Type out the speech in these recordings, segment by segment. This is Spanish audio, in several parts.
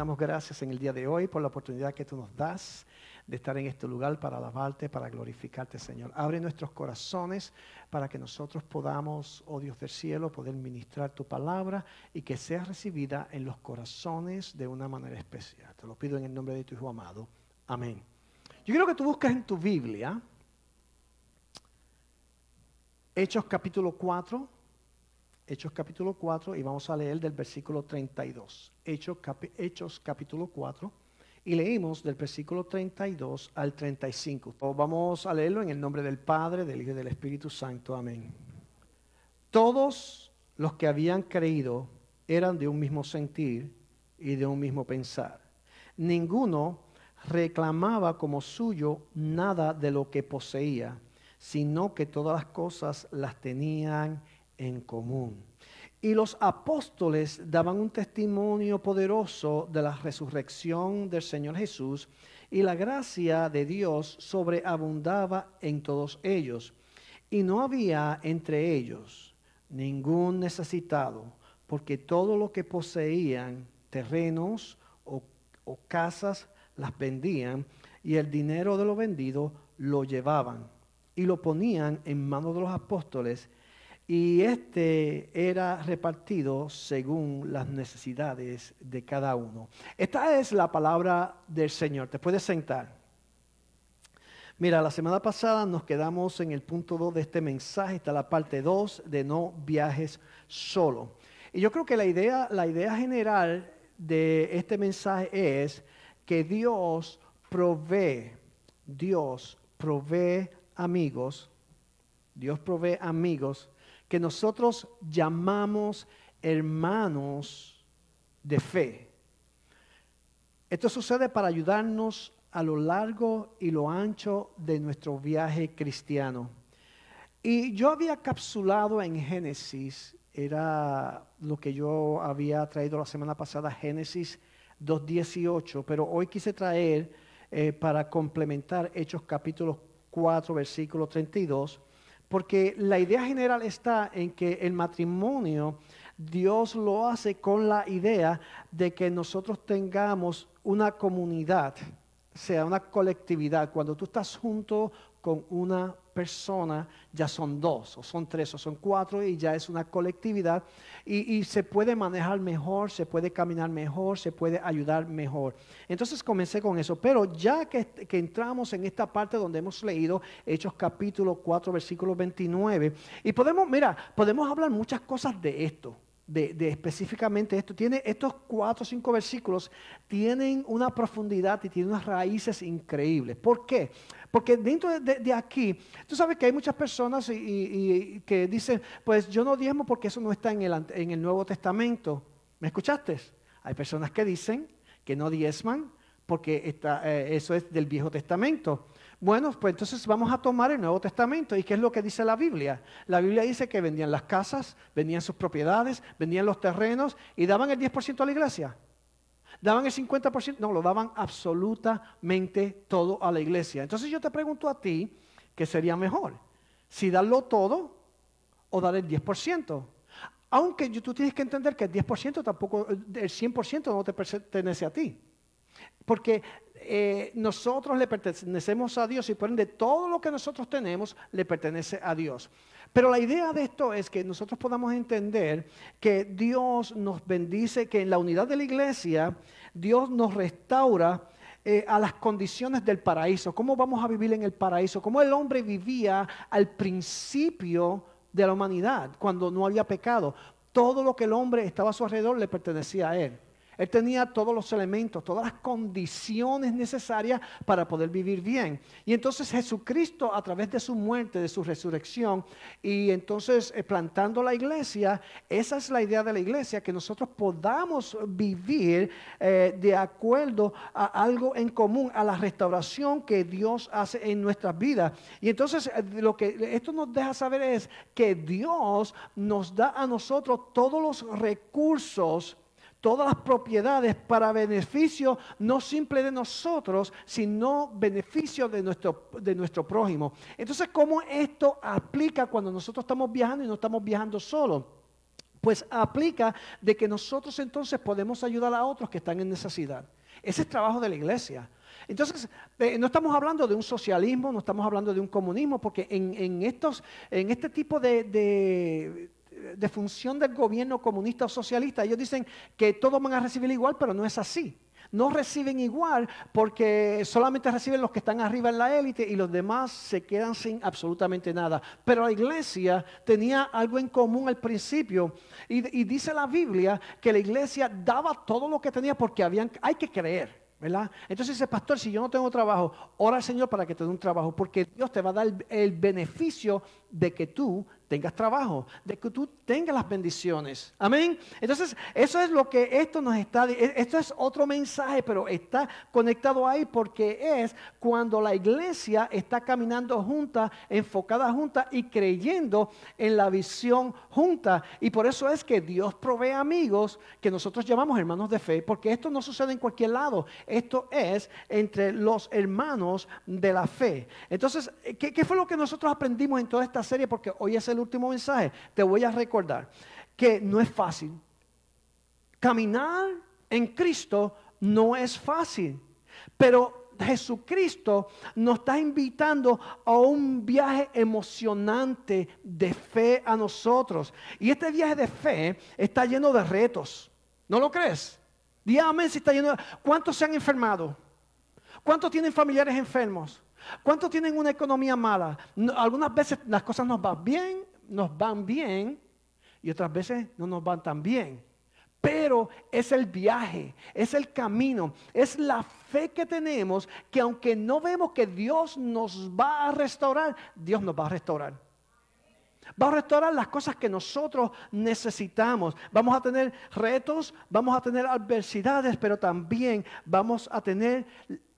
damos gracias en el día de hoy por la oportunidad que tú nos das de estar en este lugar para alabarte, para glorificarte, Señor. Abre nuestros corazones para que nosotros podamos, oh Dios del cielo, poder ministrar tu palabra y que sea recibida en los corazones de una manera especial. Te lo pido en el nombre de tu Hijo amado. Amén. Yo quiero que tú busques en tu Biblia Hechos capítulo 4. Hechos capítulo 4 y vamos a leer del versículo 32. Hechos capítulo 4 y leímos del versículo 32 al 35. Vamos a leerlo en el nombre del Padre, del Hijo y del Espíritu Santo. Amén. Todos los que habían creído eran de un mismo sentir y de un mismo pensar. Ninguno reclamaba como suyo nada de lo que poseía, sino que todas las cosas las tenían en común. Y los apóstoles daban un testimonio poderoso de la resurrección del Señor Jesús, y la gracia de Dios sobreabundaba en todos ellos. Y no había entre ellos ningún necesitado, porque todo lo que poseían, terrenos o casas, las vendían, y el dinero de lo vendido lo llevaban y lo ponían en manos de los apóstoles, y era repartido según las necesidades de cada uno. Esta es la palabra del Señor. Te puedes sentar. Mira, la semana pasada nos quedamos en el punto 2 de este mensaje. Está la parte 2 de no viajes solo. Y yo creo que la idea general de este mensaje es que Dios provee amigos que nosotros llamamos hermanos de fe. Esto sucede para ayudarnos a lo largo y lo ancho de nuestro viaje cristiano. Y yo había capsulado en Génesis, era lo que yo había traído la semana pasada, Génesis 2:18, pero hoy quise traer para complementar Hechos capítulo 4, versículo 32, porque la idea general está en que el matrimonio Dios lo hace con la idea de que nosotros tengamos una comunidad, sea una colectividad. Cuando tú estás junto con una persona, ya son dos, o son tres, o son cuatro, y ya es una colectividad, y se puede manejar mejor, se puede caminar mejor, se puede ayudar mejor. Entonces comencé con eso, pero ya que entramos en esta parte donde hemos leído Hechos capítulo 4, versículo 29, y podemos hablar muchas cosas de esto. De específicamente esto, estos 4 o 5 versículos tienen una profundidad y tienen unas raíces increíbles. ¿Por qué? Porque dentro de aquí, tú sabes que hay muchas personas y que dicen, pues yo no diezmo porque eso no está en el Nuevo Testamento. ¿Me escuchaste? Hay personas que dicen que no diezman porque eso es del Viejo Testamento. Bueno, pues entonces vamos a tomar el Nuevo Testamento. ¿Y qué es lo que dice la Biblia? La Biblia dice que vendían las casas, vendían sus propiedades, vendían los terrenos y daban el 10% a la iglesia. ¿Daban el 50%? No, lo daban absolutamente todo a la iglesia. Entonces yo te pregunto a ti, ¿qué sería mejor? ¿Si darlo todo o dar el 10%? Aunque tú tienes que entender que el 10% tampoco, el 100% no te pertenece a ti. Porque nosotros le pertenecemos a Dios y por ende todo lo que nosotros tenemos le pertenece a Dios. Pero la idea de esto es que nosotros podamos entender que Dios nos bendice, que en la unidad de la iglesia Dios nos restaura a las condiciones del paraíso. ¿Cómo vamos a vivir en el paraíso? ¿Cómo el hombre vivía al principio de la humanidad cuando no había pecado? Todo lo que el hombre estaba a su alrededor le pertenecía a él. Él tenía todos los elementos, todas las condiciones necesarias para poder vivir bien. Y entonces Jesucristo, a través de su muerte, de su resurrección, y entonces plantando la iglesia, esa es la idea de la iglesia, que nosotros podamos vivir de acuerdo a algo en común, a la restauración que Dios hace en nuestras vidas. Y entonces lo que esto nos deja saber es que Dios nos da a nosotros todos los recursos, todas las propiedades para beneficio no simple de nosotros, sino beneficio de nuestro prójimo. Entonces, ¿cómo esto aplica cuando nosotros estamos viajando y no estamos viajando solos? pues aplica de que nosotros entonces podemos ayudar a otros que están en necesidad. Ese es trabajo de la iglesia. Entonces, no estamos hablando de un socialismo, no estamos hablando de un comunismo, porque en este tipo de función del gobierno comunista o socialista, ellos dicen que todos van a recibir igual, pero no es así. No reciben igual porque solamente reciben los que están arriba en la élite y los demás se quedan sin absolutamente nada. Pero la iglesia tenía algo en común al principio y dice la Biblia que la iglesia daba todo lo que tenía porque hay que creer, ¿verdad? Entonces dice, pastor, si yo no tengo trabajo, ora al Señor para que te dé un trabajo, porque Dios te va a dar el beneficio de que tú tengas trabajo, de que tú tengas las bendiciones. Amén. Entonces, eso es lo que esto nos está, esto es otro mensaje, pero está conectado ahí porque es cuando la iglesia está caminando junta, enfocada junta y creyendo en la visión junta. Y por eso es que Dios provee amigos que nosotros llamamos hermanos de fe, porque esto no sucede en cualquier lado. Esto es entre los hermanos de la fe. Entonces, ¿qué fue lo que nosotros aprendimos en toda esta serie? Porque hoy es el último mensaje. Te voy a recordar que no es fácil. Caminar en Cristo no es fácil, pero Jesucristo nos está invitando a un viaje emocionante de fe a nosotros. Y este viaje de fe está lleno de retos. ¿No lo crees? Dígame si está lleno de... ¿Cuántos se han enfermado? ¿Cuántos tienen familiares enfermos? ¿Cuántos tienen una economía mala? Algunas veces las cosas nos van bien y otras veces no nos van tan bien. Pero es el viaje, es el camino, es la fe que tenemos que aunque no vemos que Dios nos va a restaurar, Dios nos va a restaurar. Va a restaurar las cosas que nosotros necesitamos. Vamos a tener retos, vamos a tener adversidades, pero también vamos a tener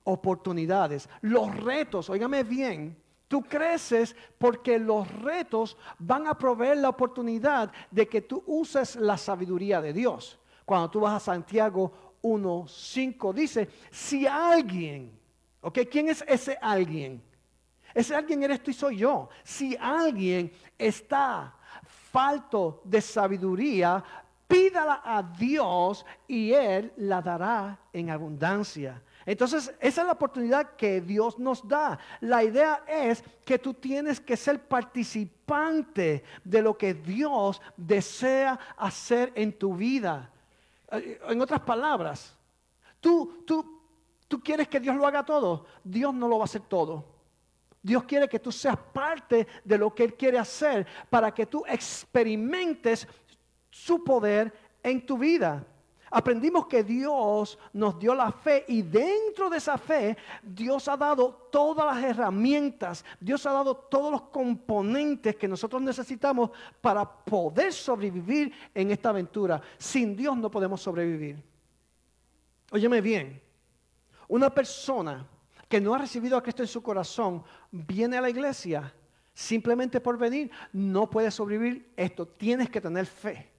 oportunidades. Los retos, óigame bien, tú creces porque los retos van a proveer la oportunidad de que tú uses la sabiduría de Dios. Cuando tú vas a Santiago 1:5 dice, si alguien, ¿ok? ¿Quién es ese alguien? Ese alguien eres tú y soy yo. Si alguien está falto de sabiduría, pídala a Dios y Él la dará en abundancia. Entonces, esa es la oportunidad que Dios nos da. La idea es que tú tienes que ser participante de lo que Dios desea hacer en tu vida. En otras palabras, tú quieres que Dios lo haga todo. Dios no lo va a hacer todo. Dios quiere que tú seas parte de lo que Él quiere hacer para que tú experimentes su poder en tu vida. Aprendimos que Dios nos dio la fe y dentro de esa fe Dios ha dado todas las herramientas, Dios ha dado todos los componentes que nosotros necesitamos para poder sobrevivir en esta aventura. Sin Dios no podemos sobrevivir. Óyeme bien, una persona que no ha recibido a Cristo en su corazón viene a la iglesia simplemente por venir, no puede sobrevivir esto. Tienes que tener fe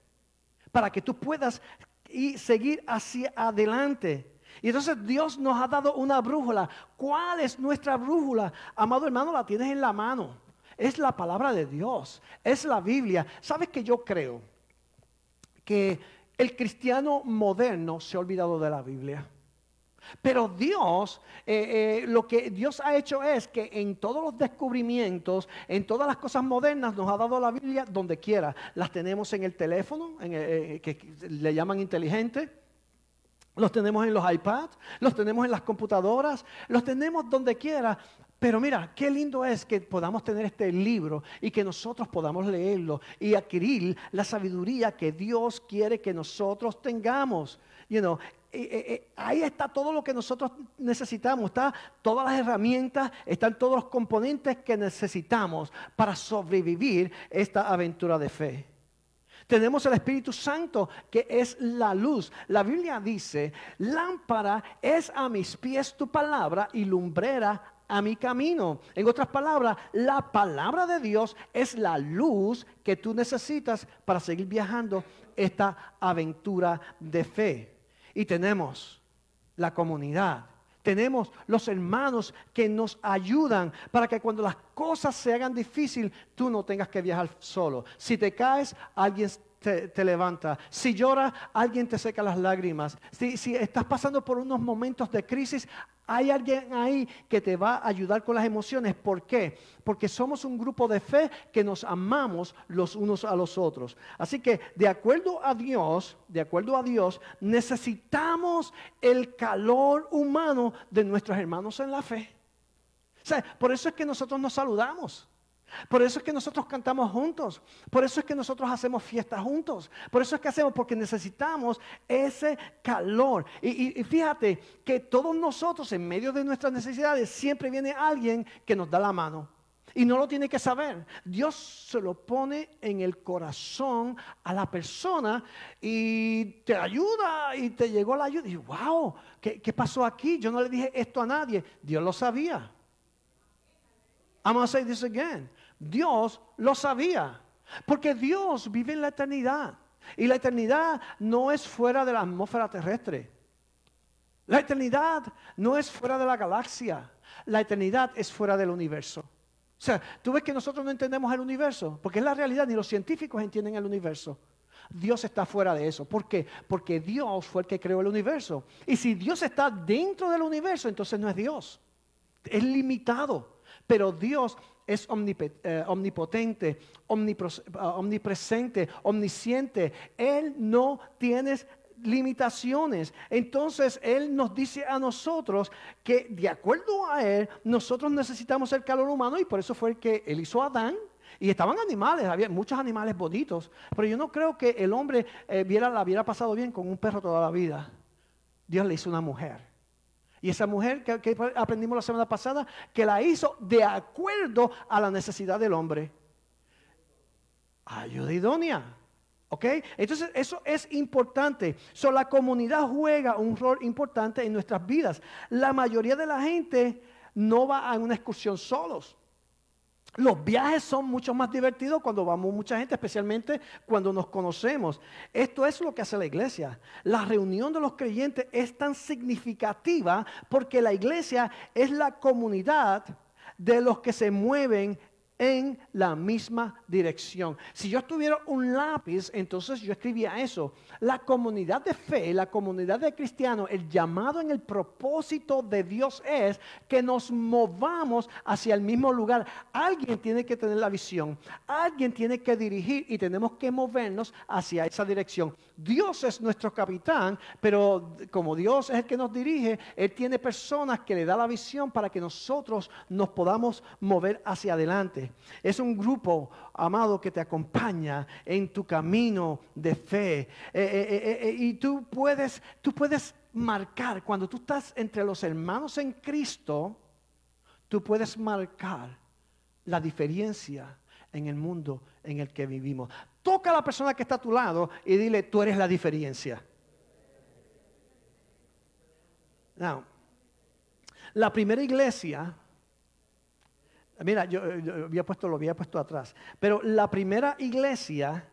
para que tú puedas y seguir hacia adelante. Y entonces Dios nos ha dado una brújula. ¿Cuál es nuestra brújula? Amado hermano, la tienes en la mano. Es la palabra de Dios, es la Biblia. ¿Sabes que yo creo que el cristiano moderno se ha olvidado de la Biblia? Pero Dios, lo que Dios ha hecho es que en todos los descubrimientos, en todas las cosas modernas, nos ha dado la Biblia donde quiera. Las tenemos en el teléfono, que le llaman inteligente. Los tenemos en los iPads, los tenemos en las computadoras, los tenemos donde quiera. Pero mira, qué lindo es que podamos tener este libro y que nosotros podamos leerlo y adquirir la sabiduría que Dios quiere que nosotros tengamos. Ahí está todo lo que nosotros necesitamos, están todas las herramientas, están todos los componentes que necesitamos para sobrevivir esta aventura de fe. Tenemos el Espíritu Santo que es la luz. La Biblia dice, lámpara es a mis pies tu palabra y lumbrera a mi camino. En otras palabras, la palabra de Dios es la luz que tú necesitas para seguir viajando esta aventura de fe. Y tenemos la comunidad, tenemos los hermanos que nos ayudan para que cuando las cosas se hagan difíciles, tú no tengas que viajar solo. Si te caes, alguien te levanta. Si lloras, alguien te seca las lágrimas. Si estás pasando por unos momentos de crisis, hay alguien ahí que te va a ayudar con las emociones. ¿Por qué? Porque somos un grupo de fe que nos amamos los unos a los otros. Así que de acuerdo a Dios, necesitamos el calor humano de nuestros hermanos en la fe. O sea, por eso es que nosotros nos saludamos. Por eso es que nosotros cantamos juntos. Por eso es que nosotros hacemos fiestas juntos. Por eso es que hacemos, porque necesitamos ese calor. Y fíjate que todos nosotros, en medio de nuestras necesidades, siempre viene alguien que nos da la mano. Y no lo tiene que saber. Dios se lo pone en el corazón a la persona y te ayuda y te llegó la ayuda. Y wow, ¿qué pasó aquí? Yo no le dije esto a nadie. Dios lo sabía. I'm going to say this again. Dios lo sabía. Porque Dios vive en la eternidad. Y la eternidad no es fuera de la atmósfera terrestre. La eternidad no es fuera de la galaxia. La eternidad es fuera del universo. O sea, tú ves que nosotros no entendemos el universo. Porque es la realidad, ni los científicos entienden el universo. Dios está fuera de eso. ¿Por qué? Porque Dios fue el que creó el universo. Y si Dios está dentro del universo, entonces no es Dios. Es limitado. Pero Dios es omnipotente, omnipresente, omnisciente. Él no tiene limitaciones. Entonces Él nos dice a nosotros que de acuerdo a Él, nosotros necesitamos el calor humano, y por eso fue que Él hizo a Adán. Y estaban animales, había muchos animales bonitos, pero yo no creo que el hombre la hubiera pasado bien con un perro toda la vida. Dios le hizo una mujer. Y esa mujer que aprendimos la semana pasada, que la hizo de acuerdo a la necesidad del hombre. Ayuda idónea. ¿Ok? Entonces eso es importante. La comunidad juega un rol importante en nuestras vidas. La mayoría de la gente no va a una excursión solos. Los viajes son mucho más divertidos cuando vamos mucha gente, especialmente cuando nos conocemos. Esto es lo que hace la iglesia. La reunión de los creyentes es tan significativa porque la iglesia es la comunidad de los que se mueven en la misma dirección. Si yo tuviera un lápiz, entonces yo escribía eso. La comunidad de fe, la comunidad de cristianos, el llamado en el propósito de Dios es que nos movamos hacia el mismo lugar. Alguien tiene que tener la visión, alguien tiene que dirigir y tenemos que movernos hacia esa dirección. Dios es nuestro capitán, pero como Dios es el que nos dirige, Él tiene personas que le da la visión para que nosotros nos podamos mover hacia adelante. Es un grupo, amado, que te acompaña en tu camino de fe. Y tú puedes marcar, cuando tú estás entre los hermanos en Cristo, tú puedes marcar la diferencia en el mundo en el que vivimos. Toca a la persona que está a tu lado y dile, tú eres la diferencia. Now, la primera iglesia... Mira, yo lo había puesto atrás. Pero la primera iglesia,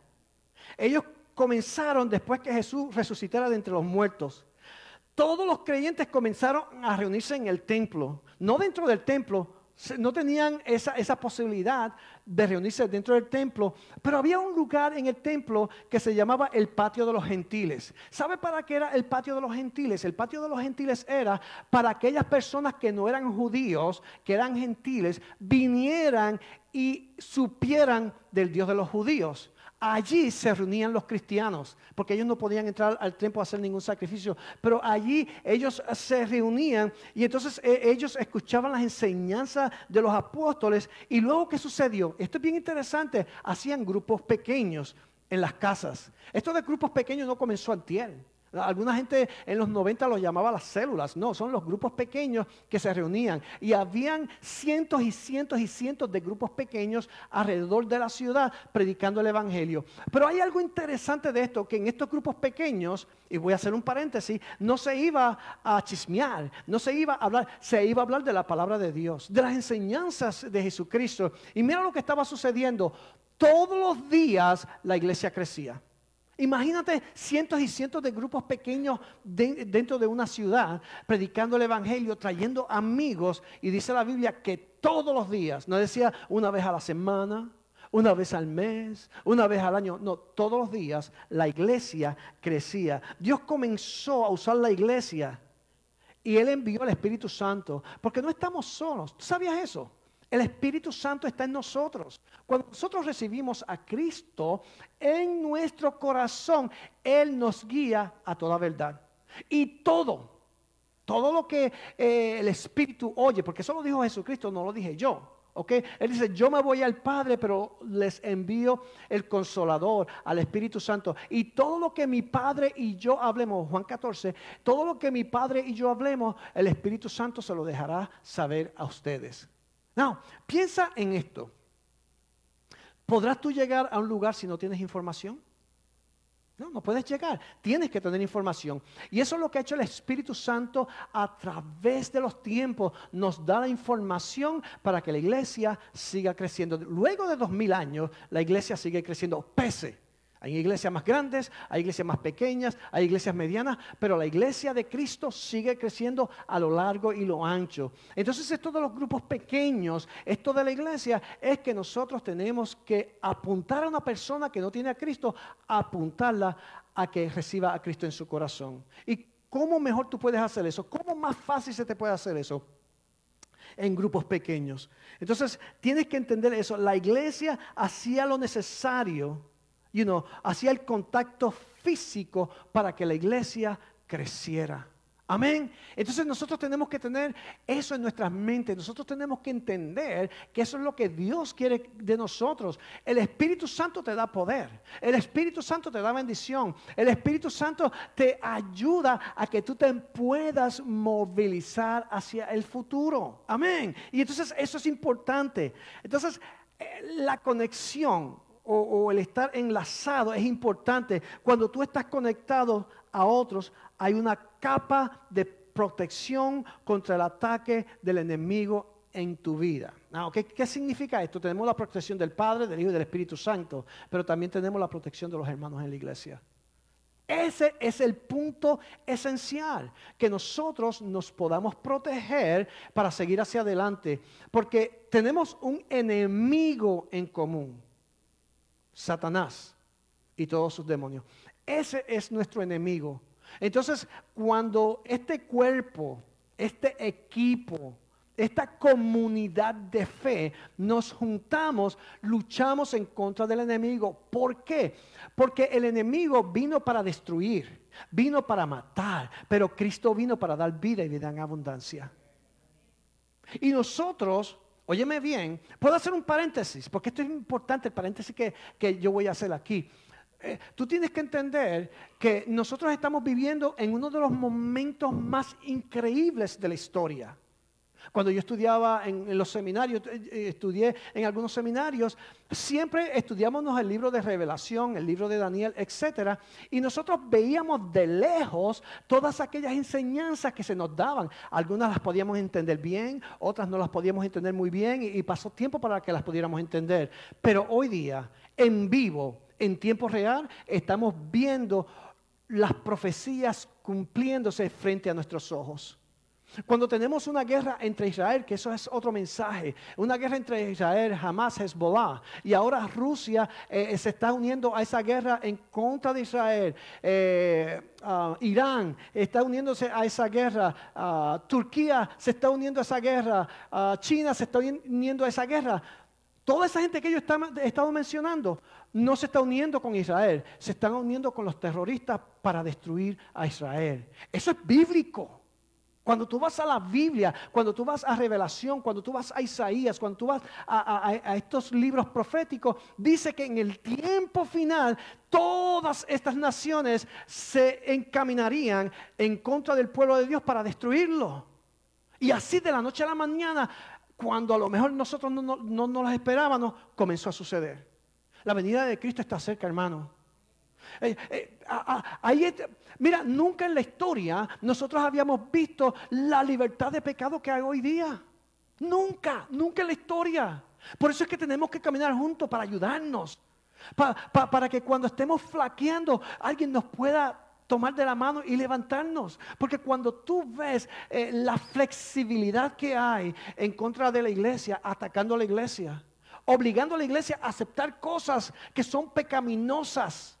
ellos comenzaron después que Jesús resucitara de entre los muertos. Todos los creyentes comenzaron a reunirse en el templo. No dentro del templo, no tenían esa posibilidad de reunirse dentro del templo, pero había un lugar en el templo que se llamaba el patio de los gentiles. ¿Sabe para qué era el patio de los gentiles? El patio de los gentiles era para aquellas personas que no eran judíos, que eran gentiles, vinieran y supieran del Dios de los judíos. Allí se reunían los cristianos, porque ellos no podían entrar al templo a hacer ningún sacrificio, pero allí ellos se reunían y entonces ellos escuchaban las enseñanzas de los apóstoles. Y luego, ¿qué sucedió? Esto es bien interesante, hacían grupos pequeños en las casas. Esto de grupos pequeños no comenzó antier. Alguna gente en los 90 los llamaba las células. No, son los grupos pequeños que se reunían. Y habían cientos y cientos y cientos de grupos pequeños alrededor de la ciudad predicando el evangelio. Pero hay algo interesante de esto, que en estos grupos pequeños, y voy a hacer un paréntesis, no se iba a chismear, no se iba a hablar, se iba a hablar de la palabra de Dios, de las enseñanzas de Jesucristo. Y mira lo que estaba sucediendo. Todos los días la iglesia crecía. Imagínate cientos y cientos de grupos pequeños dentro de una ciudad predicando el evangelio, trayendo amigos, y dice la Biblia que todos los días, no decía una vez a la semana, una vez al mes, una vez al año. No, todos los días la iglesia crecía. Dios comenzó a usar la iglesia y Él envió al Espíritu Santo, porque no estamos solos. ¿Tú sabías eso? El Espíritu Santo está en nosotros. Cuando nosotros recibimos a Cristo en nuestro corazón, Él nos guía a toda verdad. Y todo lo que el Espíritu oye, porque eso lo dijo Jesucristo, no lo dije yo. ¿Okay? Él dice, yo me voy al Padre, pero les envío el Consolador, al Espíritu Santo. Y todo lo que mi Padre y yo hablemos, Juan 14, todo lo que mi Padre y yo hablemos, el Espíritu Santo se lo dejará saber a ustedes. No, piensa en esto. ¿Podrás tú llegar a un lugar si no tienes información? No puedes llegar. Tienes que tener información. Y eso es lo que ha hecho el Espíritu Santo a través de los tiempos. Nos da la información para que la iglesia siga creciendo. Luego de 2000 años, la iglesia sigue creciendo. Hay iglesias más grandes, hay iglesias más pequeñas, hay iglesias medianas, pero la iglesia de Cristo sigue creciendo a lo largo y lo ancho. Entonces, esto de los grupos pequeños, esto de la iglesia, es que nosotros tenemos que apuntar a una persona que no tiene a Cristo, apuntarla a que reciba a Cristo en su corazón. ¿Y cómo mejor tú puedes hacer eso? ¿Cómo más fácil se te puede hacer eso? En grupos pequeños. Entonces, tienes que entender eso. La iglesia hacía lo necesario, hacía el contacto físico para que la iglesia creciera. Amén. Entonces nosotros tenemos que tener eso en nuestras mentes. Nosotros tenemos que entender que eso es lo que Dios quiere de nosotros. El Espíritu Santo te da poder. El Espíritu Santo te da bendición. El Espíritu Santo te ayuda a que tú te puedas movilizar hacia el futuro. Amén. Y entonces eso es importante. Entonces la conexión o el estar enlazado es importante. Cuando tú estás conectado a otros, hay una capa de protección contra el ataque del enemigo en tu vida. ¿Qué significa esto? Tenemos la protección del Padre, del Hijo y del Espíritu Santo, pero también tenemos la protección de los hermanos en la iglesia. Ese es el punto esencial, que nosotros nos podamos proteger para seguir hacia adelante, porque tenemos un enemigo en común. Satanás y todos sus demonios. Ese es nuestro enemigo. Entonces, cuando este cuerpo, este equipo, esta comunidad de fe, nos juntamos, luchamos en contra del enemigo. ¿Por qué? Porque el enemigo vino para destruir, vino para matar, pero Cristo vino para dar vida y vida en abundancia. Y nosotros, óyeme bien, puedo hacer un paréntesis, porque esto es importante, el paréntesis que yo voy a hacer aquí. Tú tienes que entender que nosotros estamos viviendo en uno de los momentos más increíbles de la historia. Cuando yo estudiaba en los seminarios, estudié en algunos seminarios, siempre estudiábamos el libro de Revelación, el libro de Daniel, etc. Y nosotros veíamos de lejos todas aquellas enseñanzas que se nos daban. Algunas las podíamos entender bien, otras no las podíamos entender muy bien y pasó tiempo para que las pudiéramos entender. Pero hoy día, en vivo, en tiempo real, estamos viendo las profecías cumpliéndose frente a nuestros ojos. Cuando tenemos una guerra entre Israel, que eso es otro mensaje, una guerra entre Israel, Hamas, Hezbollah, y ahora Rusia se está uniendo a esa guerra en contra de Israel, Irán está uniéndose a esa guerra, Turquía se está uniendo a esa guerra, China se está uniendo a esa guerra. Toda esa gente que yo he estado mencionando no se está uniendo con Israel, se están uniendo con los terroristas para destruir a Israel. Eso es bíblico. Cuando tú vas a la Biblia, cuando tú vas a Revelación, cuando tú vas a Isaías, cuando tú vas a estos libros proféticos, dice que en el tiempo final todas estas naciones se encaminarían en contra del pueblo de Dios para destruirlo. Y así de la noche a la mañana, cuando a lo mejor nosotros no las esperábamos, comenzó a suceder. La venida de Cristo está cerca, hermano. Mira, nunca en la historia nosotros habíamos visto la libertad de pecado que hay hoy día. Nunca en la historia. Por eso es que tenemos que caminar juntos para ayudarnos. Para que cuando estemos flaqueando, alguien nos pueda tomar de la mano y levantarnos. Porque cuando tú ves la flexibilidad que hay en contra de la iglesia, atacando a la iglesia, obligando a la iglesia a aceptar cosas que son pecaminosas,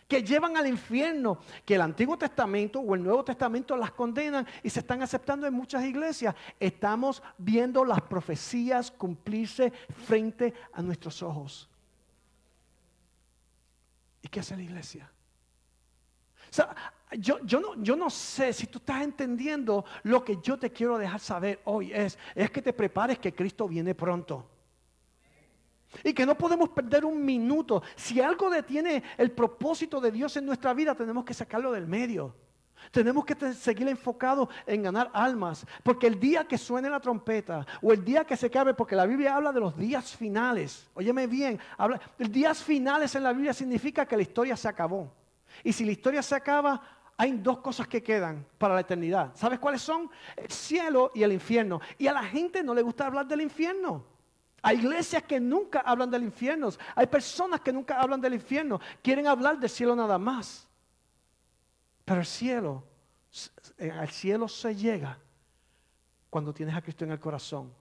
que llevan al infierno, que el Antiguo Testamento o el Nuevo Testamento las condenan y se están aceptando en muchas iglesias. Estamos viendo las profecías cumplirse frente a nuestros ojos. ¿Y qué hace la iglesia? O sea, yo no sé si tú estás entendiendo lo que yo te quiero dejar saber hoy. Es que te prepares, que Cristo viene pronto. Y que no podemos perder un minuto. Si algo detiene el propósito de Dios en nuestra vida, tenemos que sacarlo del medio. Tenemos que seguir enfocados en ganar almas. Porque el día que suene la trompeta, o el día que se acabe, porque la Biblia habla de los días finales. Óyeme bien, los días finales en la Biblia significa que la historia se acabó. Y si la historia se acaba, hay dos cosas que quedan para la eternidad. ¿Sabes cuáles son? El cielo y el infierno. Y a la gente no le gusta hablar del infierno. Hay iglesias que nunca hablan del infierno. Hay personas que nunca hablan del infierno. Quieren hablar del cielo nada más. Pero al cielo se llega cuando tienes a Cristo en el corazón.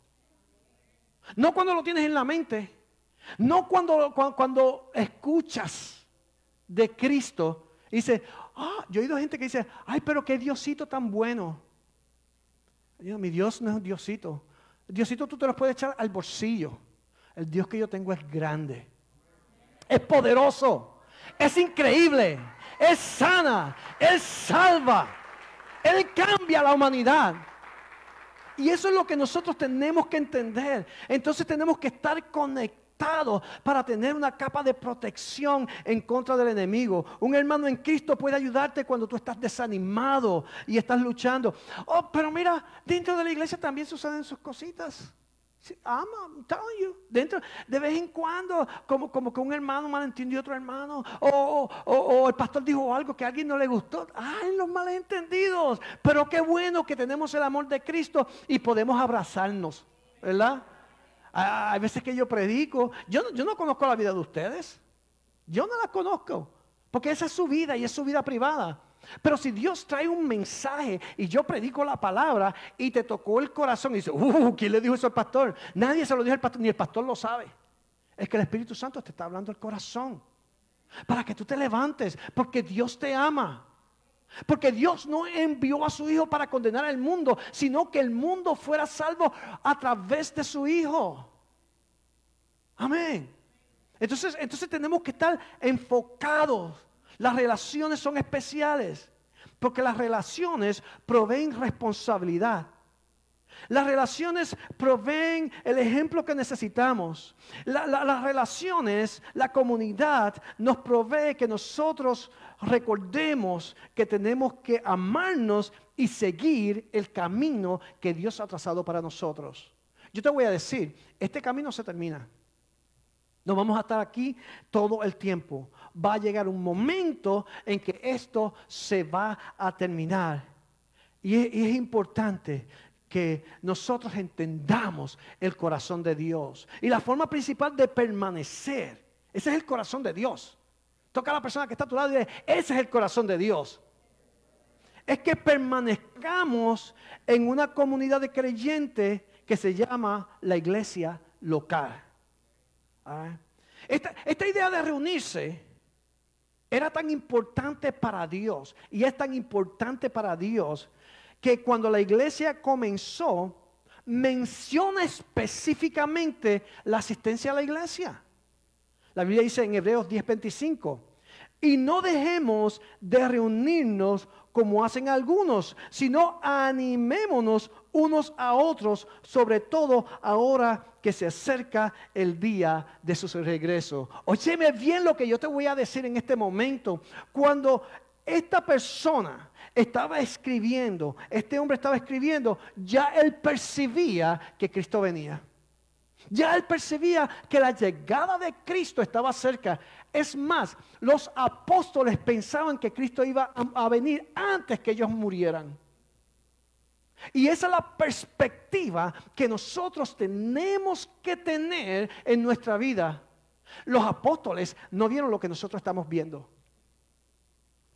No cuando lo tienes en la mente. No cuando escuchas de Cristo y dices, yo he oído gente que dice, ay, pero qué Diosito tan bueno. Mi Dios no es un Diosito. Diosito tú te los puedes echar al bolsillo. El Dios que yo tengo es grande, es poderoso, es increíble, es sana, Él salva, Él cambia a la humanidad. Y eso es lo que nosotros tenemos que entender. Entonces tenemos que estar conectados para tener una capa de protección en contra del enemigo. Un hermano en Cristo puede ayudarte cuando tú estás desanimado y estás luchando. Pero mira, dentro de la iglesia también suceden sus cositas. I'm telling you. Dentro, de vez en cuando, como que un hermano malentendió a otro hermano, o el pastor dijo algo que a alguien no le gustó. ¡Ay, los malentendidos! Pero qué bueno que tenemos el amor de Cristo y podemos abrazarnos, ¿verdad? Hay veces que yo predico, yo no conozco la vida de ustedes, yo no la conozco, porque esa es su vida y es su vida privada. Pero si Dios trae un mensaje y yo predico la palabra y te tocó el corazón y dice, ¿quién le dijo eso al pastor? Nadie se lo dijo al pastor, ni el pastor lo sabe. Es que el Espíritu Santo te está hablando al corazón para que tú te levantes, porque Dios te ama. Porque Dios no envió a su Hijo para condenar al mundo, sino que el mundo fuera salvo a través de su Hijo. Amén. Entonces tenemos que estar enfocados. Las relaciones son especiales, porque las relaciones proveen responsabilidad. Las relaciones proveen el ejemplo que necesitamos. Las relaciones, la comunidad nos provee que nosotros recordemos que tenemos que amarnos y seguir el camino que Dios ha trazado para nosotros. Yo te voy a decir, este camino se termina. No vamos a estar aquí todo el tiempo. Va a llegar un momento en que esto se va a terminar. Y es importante que nosotros entendamos el corazón de Dios. Y la forma principal de permanecer, ese es el corazón de Dios. Toca a la persona que está a tu lado y dile, ese es el corazón de Dios. Es que permanezcamos en una comunidad de creyentes que se llama la iglesia local. Esta idea de reunirse era tan importante para Dios y es tan importante para Dios que cuando la iglesia comenzó menciona específicamente la asistencia a la iglesia. La Biblia dice en Hebreos 10:25, y no dejemos de reunirnos como hacen algunos, sino animémonos unos a otros, sobre todo ahora que se acerca el día de su regreso. Óyeme bien lo que yo te voy a decir en este momento. Cuando esta persona estaba escribiendo, este hombre estaba escribiendo, ya él percibía que Cristo venía. Ya él percibía que la llegada de Cristo estaba cerca. Es más, los apóstoles pensaban que Cristo iba a venir antes que ellos murieran. Y esa es la perspectiva que nosotros tenemos que tener en nuestra vida. Los apóstoles no vieron lo que nosotros estamos viendo.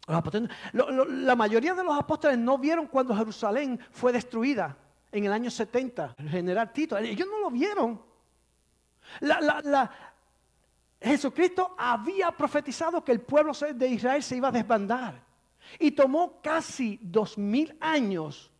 La mayoría de los apóstoles no vieron cuando Jerusalén fue destruida en el año 70. El general Tito, ellos no lo vieron. Jesucristo había profetizado que el pueblo de Israel se iba a desbandar. Y tomó casi 2000 años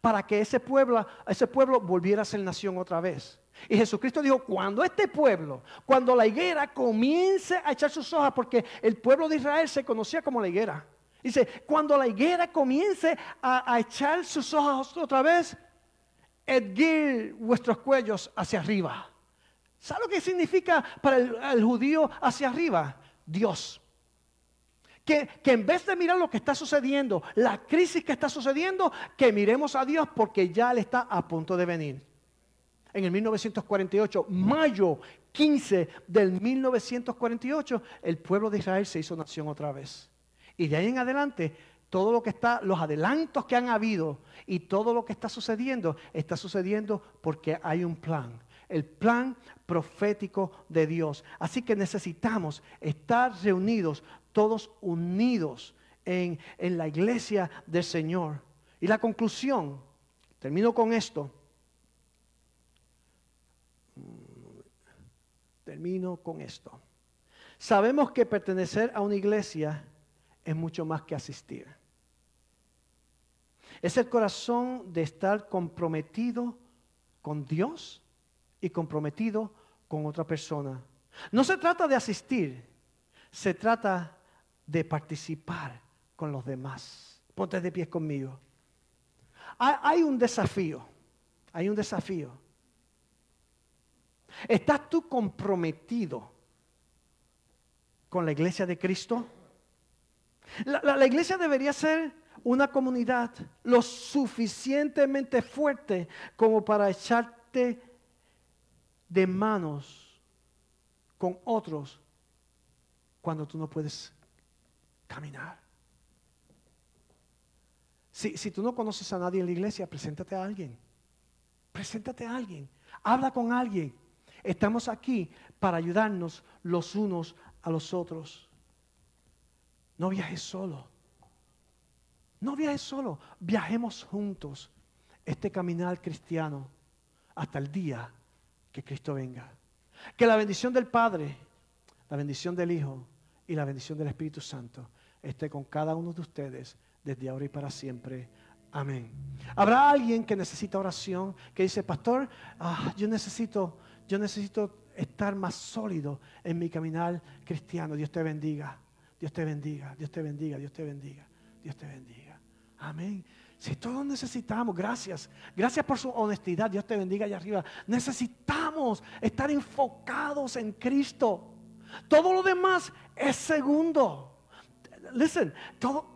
para que ese pueblo volviera a ser nación otra vez. Y Jesucristo dijo, cuando este pueblo, cuando la higuera comience a echar sus hojas, porque el pueblo de Israel se conocía como la higuera. Dice, cuando la higuera comience a echar sus hojas otra vez, erguir vuestros cuellos hacia arriba. ¿Sabe lo que significa para el judío hacia arriba? Dios. Que en vez de mirar lo que está sucediendo, la crisis que está sucediendo, que miremos a Dios porque ya Él está a punto de venir. En el 1948, mayo 15 del 1948, el pueblo de Israel se hizo nación otra vez. Y de ahí en adelante, todo lo que está, los adelantos que han habido y todo lo que está sucediendo porque hay un plan. El plan profético de Dios. Así que necesitamos estar reunidos, todos unidos en la iglesia del Señor. Y la conclusión, termino con esto. Sabemos que pertenecer a una iglesia es mucho más que asistir. Es el corazón de estar comprometido con Dios y comprometido con otra persona. No se trata de asistir, se trata de participar con los demás. Ponte de pie conmigo. Hay un desafío. ¿Estás tú comprometido con la iglesia de Cristo? La iglesia debería ser una comunidad lo suficientemente fuerte como para echarte de manos con otros cuando tú no puedes caminar. Si tú no conoces a nadie en la iglesia, preséntate a alguien. Habla con alguien. Estamos aquí para ayudarnos los unos a los otros. No viajes solo. Viajemos juntos este caminar cristiano hasta el día que Cristo venga. Que la bendición del Padre, la bendición del Hijo y la bendición del Espíritu Santo esté con cada uno de ustedes desde ahora y para siempre. Amén. ¿Habrá alguien que necesita oración? Que dice, pastor, yo necesito estar más sólido en mi caminar cristiano. Dios te bendiga. Amén. Si todos necesitamos, gracias por su honestidad, Dios te bendiga allá arriba. Necesitamos estar enfocados en Cristo. Todo lo demás es segundo. Listen, todo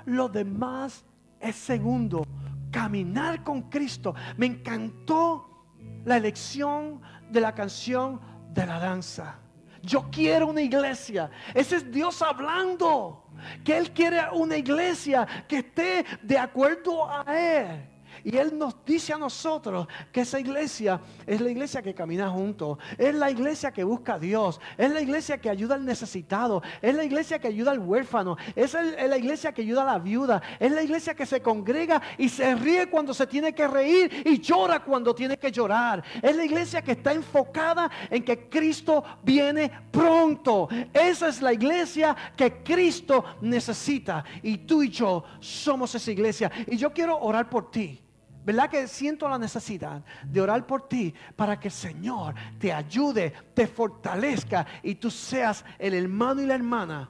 lo demás es segundo. Caminar con Cristo. Me encantó la elección de la canción de la danza. Yo quiero una iglesia. Ese es Dios hablando. Que Él quiere una iglesia que esté de acuerdo a Él. Y Él nos dice a nosotros que esa iglesia es la iglesia que camina juntos. Es la iglesia que busca a Dios. Es la iglesia que ayuda al necesitado. Es la iglesia que ayuda al huérfano. Es la iglesia que ayuda a la viuda. Es la iglesia que se congrega y se ríe cuando se tiene que reír y llora cuando tiene que llorar. Es la iglesia que está enfocada en que Cristo viene pronto. Esa es la iglesia que Cristo necesita. Y tú y yo somos esa iglesia. Y yo quiero orar por ti. ¿Verdad que siento la necesidad de orar por ti para que el Señor te ayude, te fortalezca y tú seas el hermano y la hermana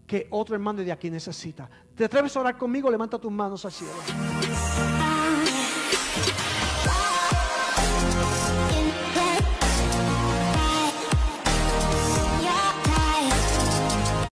que otro hermano de aquí necesita? ¿Te atreves a orar conmigo? Levanta tus manos al cielo.